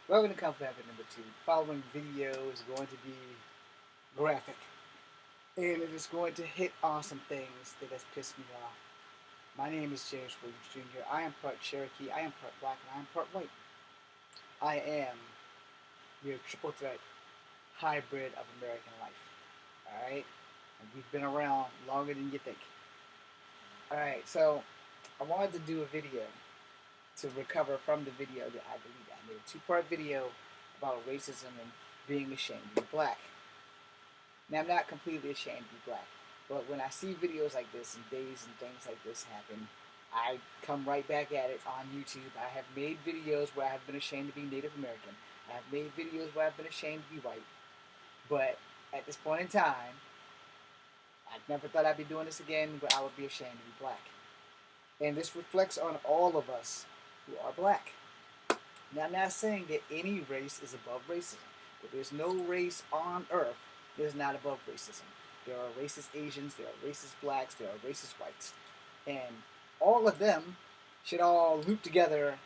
Welcome to Comfort Habit number 2. The following video is going to be graphic. And it is going to hit on some things that has pissed me off. My name is James Williams Jr. I am part Cherokee, I am part black, and I am part white. I am your triple threat hybrid of American life. Alright? And we've been around longer than you think. Alright, so I wanted to do a video to recover from the video that I deleted. I made a two-part video about racism and being ashamed to be black. Now, I'm not completely ashamed to be black, but when I see videos like this and days and things like this happen, I come right back at it on YouTube. I have made videos where I have been ashamed to be Native American. I have made videos where I've been ashamed to be white. But at this point in time, I never thought I'd be doing this again, but I would be ashamed to be black. And this reflects on all of us who are black. Now, I'm not saying that any race is above racism, but there's no race on earth that is not above racism. There are racist Asians, there are racist blacks, there are racist whites. And all of them should all loop together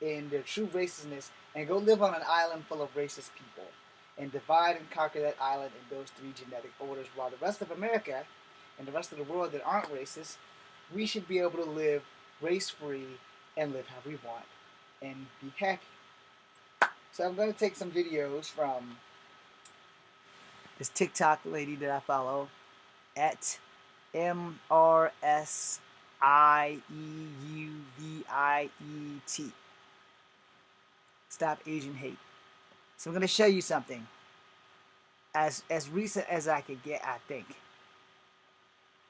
in their true racistness and go live on an island full of racist people and divide and conquer that island in those three genetic orders, while the rest of America and the rest of the world that aren't racist, we should be able to live race-free and live how we want and be happy. So I'm going to take some videos from this TikTok lady that I follow at MRSIEUVIET. Stop Asian Hate. So I'm going to show you something as recent as I could get, I think.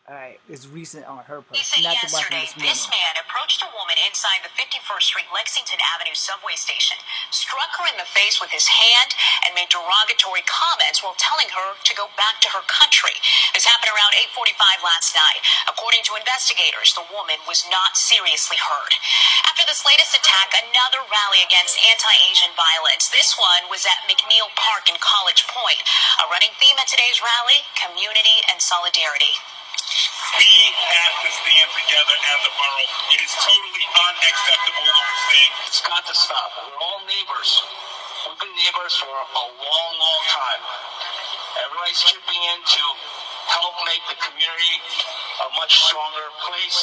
Alright, it's recent on her post. Not the one from this morning. This man approached a woman inside the 51st Street Lexington Avenue subway station, struck her in the face with his hand, and made derogatory comments while telling her to go back to her country. This happened around 8:45 last night. According to investigators, the woman was not seriously hurt. After this latest attack, another rally against anti-Asian violence. This one was at McNeil Park in College Point. A running theme at today's rally: community and solidarity. We have to stand together as a borough. It is totally unacceptable what we're seeing. It's got to stop. We're all neighbors. We've been neighbors for a long, long time. Everybody's chipping in to help make the community a much stronger place.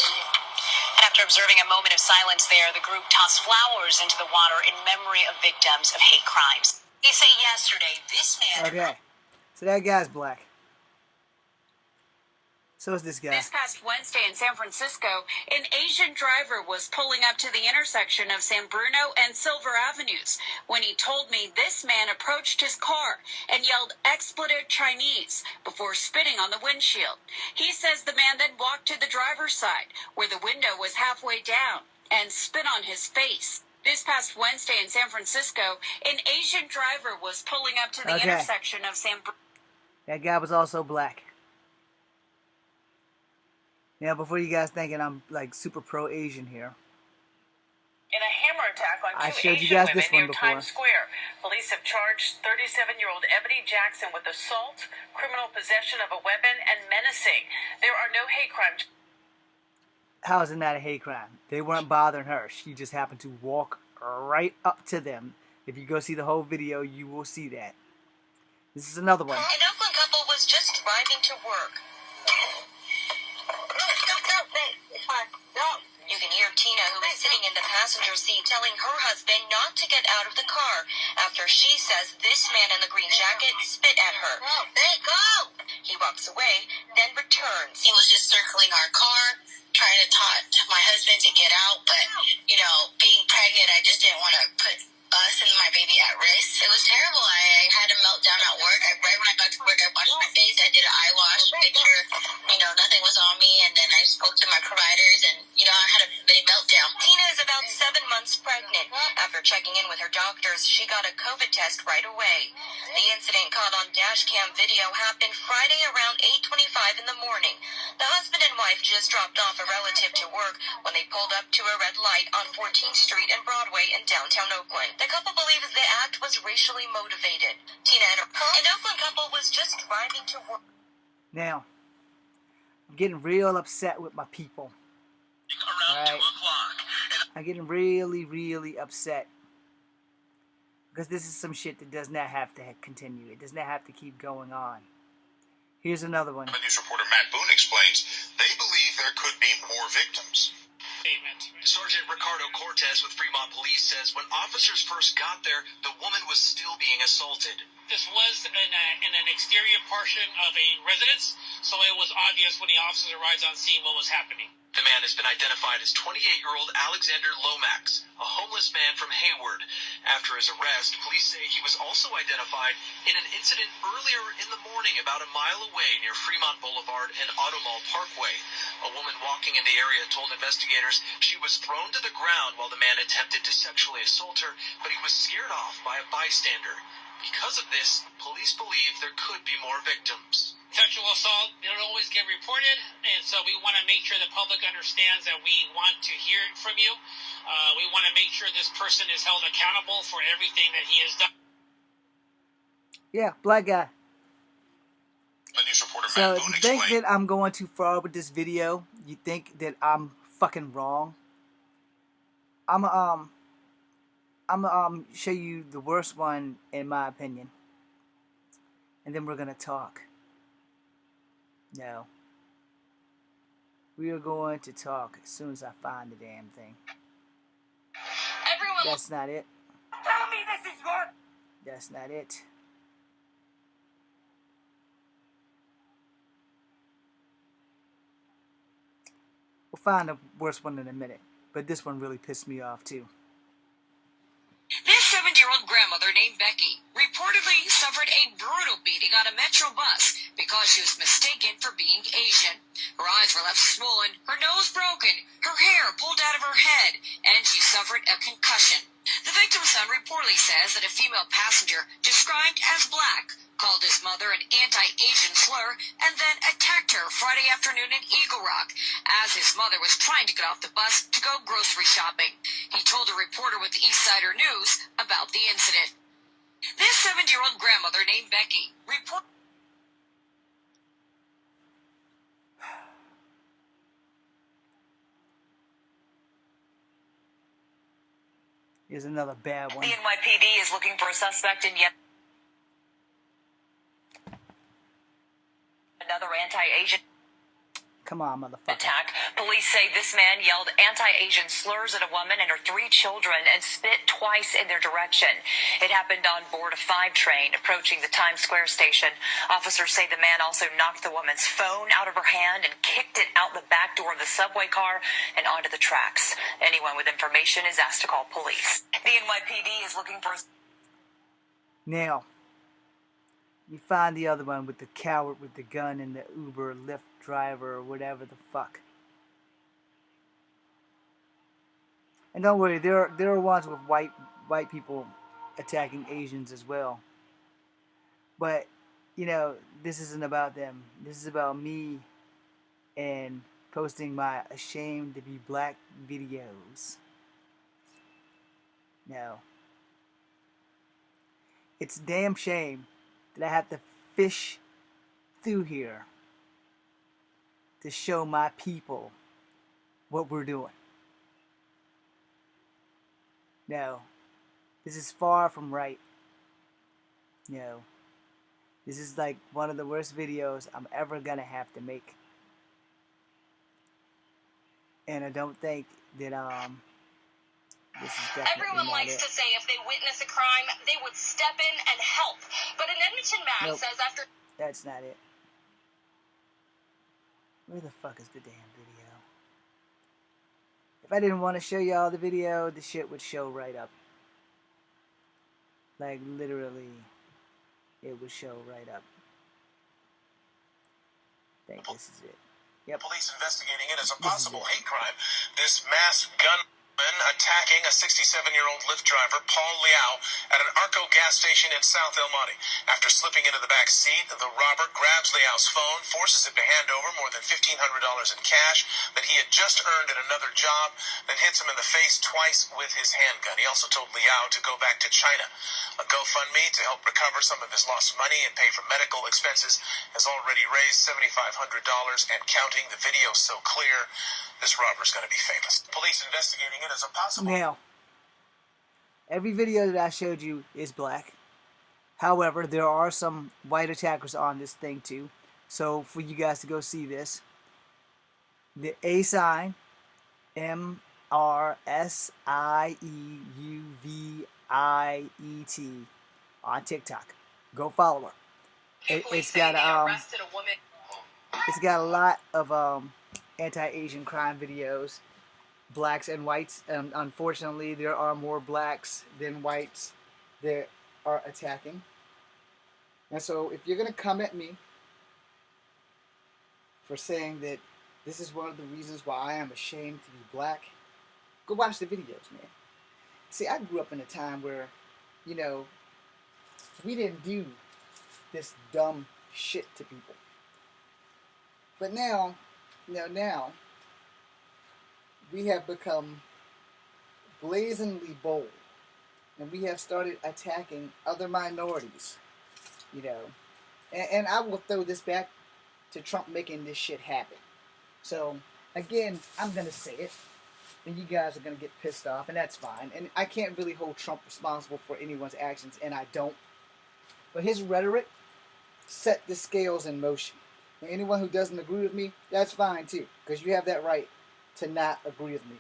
After observing a moment of silence there, the group tossed flowers into the water in memory of victims of hate crimes. They say yesterday, this man... Okay, so that guy's black. So is this guy. This past Wednesday in San Francisco, an Asian driver was pulling up to the intersection of San Bruno and Silver Avenues when he told me this man approached his car and yelled expletive Chinese before spitting on the windshield. He says the man then walked to the driver's side, where the window was halfway down, and spit on his face. This past Wednesday in San Francisco, an Asian driver was pulling up to the intersection of San Bruno. That guy was also black. Now, before you guys thinking I'm like super pro-Asian here, in a hammer attack on I two showed you Asian guys women this one near before. Times Square. Police have charged 37-year-old Ebony Jackson with assault, criminal possession of a weapon, and menacing. There are no hate crimes. How is it not a hate crime? They weren't bothering her. She just happened to walk right up to them. If you go see the whole video, you will see that. This is another one. An Oakland couple was just driving to work. You can hear Tina, who is sitting in the passenger seat, telling her husband not to get out of the car after she says this man in the green jacket spit at her. Go! He walks away, then returns. He was just circling our car, trying to talk to my husband to get out, but, you know, being pregnant, I just didn't want to put us and my baby at risk. It was terrible. I had a meltdown at work. Right when I got to work, I washed my face. I did an eye wash, make sure, you know, nothing was on me. And then I spoke to my providers and, you know, I had a big meltdown. Tina is about 7 months pregnant. After checking in with her doctors, she got a COVID test right away. The incident caught on dash cam video happened Friday around 8:25 in the morning. The husband and wife just dropped off a relative to work when they pulled up to a red light on 14th Street and Broadway in downtown Oakland. The couple believes the act was racially motivated. Tina and an Oakland couple was just driving to work. Now, I'm getting real upset with my people. Around 2 o'clock. I'm getting really, really upset Because this is some shit that does not have to continue. It does not have to keep going on. Here's another one. News reporter Matt Boone explains they believe there could be more victims. Sergeant Ricardo Cortez with Fremont Police says when officers first got there, the woman was still being assaulted. This was in an exterior portion of a residence, so it was obvious when the officers arrived on scene what was happening. The man has been identified as 28-year-old Alexander Lomax, a homeless man from Hayward. After his arrest, police say he was also identified in an incident earlier in the morning about a mile away near Fremont Boulevard and Automall Parkway. A woman walking in the area told investigators she was thrown to the ground while the man attempted to sexually assault her, but he was scared off by a bystander. Because of this, police believe there could be more victims. Sexual assault, they don't always get reported, and so we want to make sure the public understands that we want to hear it from you. We want to make sure this person is held accountable for everything that he has done. Yeah, black guy. News reporter So Matt if Boone you think explains. that I'm going too far with this video, you think that I'm fucking wrong, I'm show you the worst one in my opinion, and then we're gonna talk. No, we are going to talk as soon as I find the damn thing. Everyone That's not it. tell me this is your... That's not it. We'll find the worst one in a minute, but this one really pissed me off too. This 70-year-old grandmother named Becky reportedly suffered a brutal beating on a Metro bus because she was mistaken for being Asian. Her eyes were left swollen, her nose broken, her hair pulled out of her head, and she suffered a concussion. The victim's son reportedly says that a female passenger, described as black, called his mother an anti-Asian slur and then attacked her Friday afternoon in Eagle Rock as his mother was trying to get off the bus to go grocery shopping. He told a reporter with the East Sider News about the incident. This 70-year-old grandmother named Becky reported... Here's another bad one. The NYPD is looking for a suspect in yet another anti-Asian Come on, motherfucker. attack. Police say this man yelled anti-Asian slurs at a woman and her 3 children and spit twice in their direction. It happened on board a 5 train approaching the Times Square station. Officers say the man also knocked the woman's phone out of her hand and kicked it out the back door of the subway car and onto the tracks. Anyone with information is asked to call police. The NYPD is looking for... Now, you find the other one with the coward with the gun and the Uber, Lyft driver, or whatever the fuck. And don't worry, there are ones with white people attacking Asians as well. But, you know, this isn't about them. This is about me and posting my ashamed to be black videos. No. It's a damn shame that I have to fish through here to show my people what we're doing. No, this is far from right. No, this is like one of the worst videos I'm ever gonna have to make. And I don't think that this is definitely Everyone not likes it. to say if they witness a crime, they would step in and help. But an Edmonton man Nope. says after... That's not it. Where the fuck is the damn video? If I didn't want to show y'all the video, the shit would show right up. Like, literally, it would show right up. I think this is it. Yep. Police investigating it as a This is possible it. hate crime. This mass gunman attacking a 67-year-old Lyft driver, Paul Liao, at an Arco gas station in South El Monte. After slipping into the back seat, the robber grabs Liao's phone, forces him to hand over more than $1,500 in cash that he had just earned at another job, then hits him in the face twice with his handgun. He also told Liao to go back to China. A GoFundMe to help recover some of his lost money and pay for medical expenses has already raised $7,500 and counting. The video's so clear, this robber's going to be famous. Police investigating it as a possible... Now, Every video that I showed you is black. However, there are some white attackers on this thing too. So for you guys to go see this, the A sign, MRSIEUVIET on TikTok. Go follow her. It's got a lot of anti-Asian crime videos, blacks and whites. Unfortunately, there are more blacks than whites that are attacking. And so, if you're gonna come at me for saying that this is one of the reasons why I am ashamed to be black, go watch the videos, man. See, I grew up in a time where, you know, we didn't do this dumb shit to people. But now we have become blazingly bold, and we have started attacking other minorities, you know. And I will throw this back to Trump making this shit happen. So, again, I'm going to say it, and you guys are going to get pissed off, and that's fine. And I can't really hold Trump responsible for anyone's actions, and I don't. But his rhetoric set the scales in motion. And anyone who doesn't agree with me, that's fine too, because you have that right to not agree with me.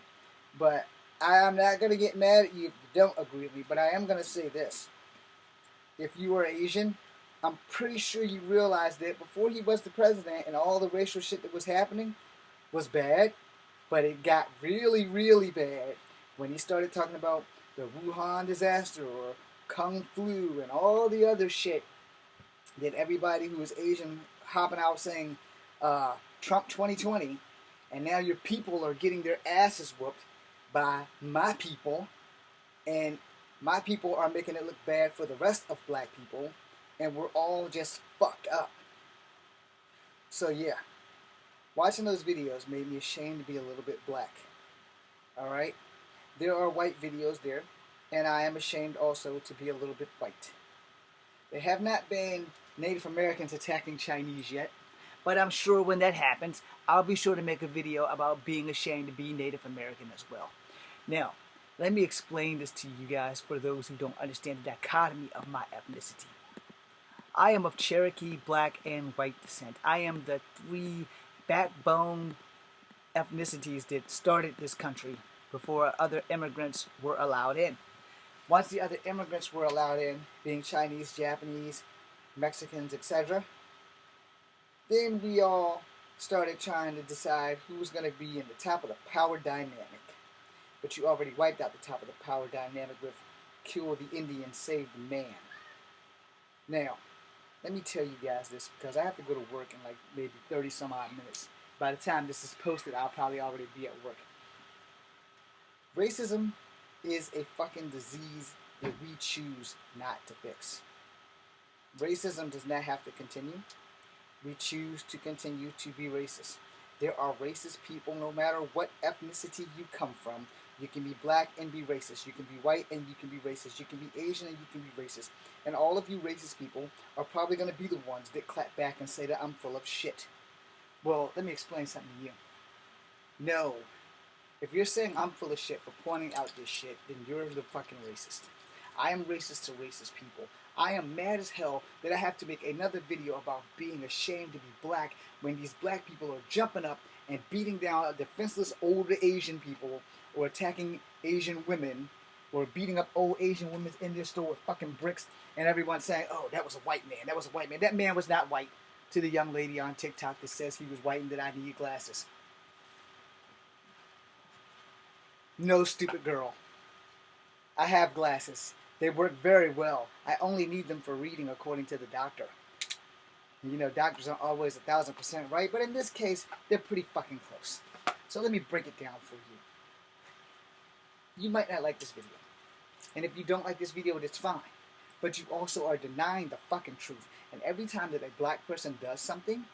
But I'm not going to get mad at you if you don't agree with me, but I am going to say this. If you are Asian, I'm pretty sure you realize that before he was the president and all the racial shit that was happening was bad, but it got really, really bad when he started talking about the Wuhan disaster or Kung Flu and all the other shit that everybody who is Asian hopping out saying Trump 2020, and now your people are getting their asses whooped by my people, and my people are making it look bad for the rest of black people, and we're all just fucked up. So yeah, watching those videos made me ashamed to be a little bit black. Alright? There are white videos there, and I am ashamed also to be a little bit white. There have not been Native Americans attacking Chinese yet, but I'm sure when that happens, I'll be sure to make a video about being ashamed to be Native American as well. Now, let me explain this to you guys for those who don't understand the dichotomy of my ethnicity. I am of Cherokee, black, and white descent. I am the three backbone ethnicities that started this country before other immigrants were allowed in. Once the other immigrants were allowed in, being Chinese, Japanese, Mexicans, etc., then we all started trying to decide who was going to be in the top of the power dynamic. But you already wiped out the top of the power dynamic with Kill the Indian, Save the Man. Now, let me tell you guys this, because I have to go to work in like maybe 30 some odd minutes. By the time this is posted, I'll probably already be at work. Racism is a fucking disease that we choose not to fix. Racism does not have to continue. We choose to continue to be racist. There are racist people no matter what ethnicity you come from. You can be black and be racist. You can be white and you can be racist. You can be Asian and you can be racist. And all of you racist people are probably going to be the ones that clap back and say that I'm full of shit. Well, let me explain something to you. No. If you're saying I'm full of shit for pointing out this shit, then you're the fucking racist. I am racist to racist people. I am mad as hell that I have to make another video about being ashamed to be black when these black people are jumping up and beating down defenseless older Asian people, or attacking Asian women, or beating up old Asian women in their store with fucking bricks, and everyone saying, oh, that was a white man, that was a white man. That man was not white, to the young lady on TikTok that says he was white and that I need glasses. No, stupid girl. I have glasses. They work very well. I only need them for reading according to the doctor. You know, doctors aren't always 1,000% right, but in this case, they're pretty fucking close. So let me break it down for you. You might not like this video. And if you don't like this video, it's fine. But you also are denying the fucking truth. And every time that a black person does something,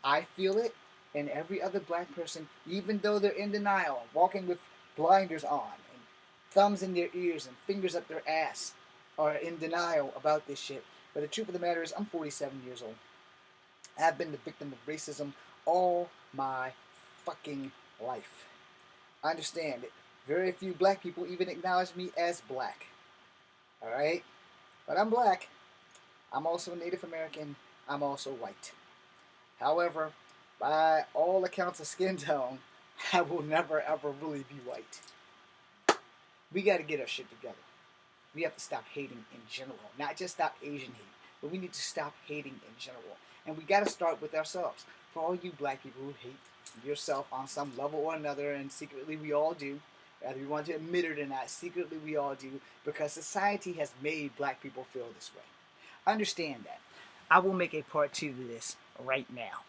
I feel it, and every other black person, even though they're in denial, walking with blinders on, and thumbs in their ears, and fingers up their ass, are in denial about this shit. But the truth of the matter is, I'm 47 years old. I've been the victim of racism all my fucking life. I understand it. Very few black people even acknowledge me as black. Alright? But I'm black. I'm also Native American. I'm also white. However, by all accounts of skin tone, I will never ever really be white. We got to get our shit together. We have to stop hating in general. Not just stop Asian hate, but we need to stop hating in general. And we got to start with ourselves. For all you black people who hate yourself on some level or another, and secretly we all do, whether we want to admit it or not, secretly we all do, because society has made black people feel this way. Understand that. I will make a part 2 to this right now.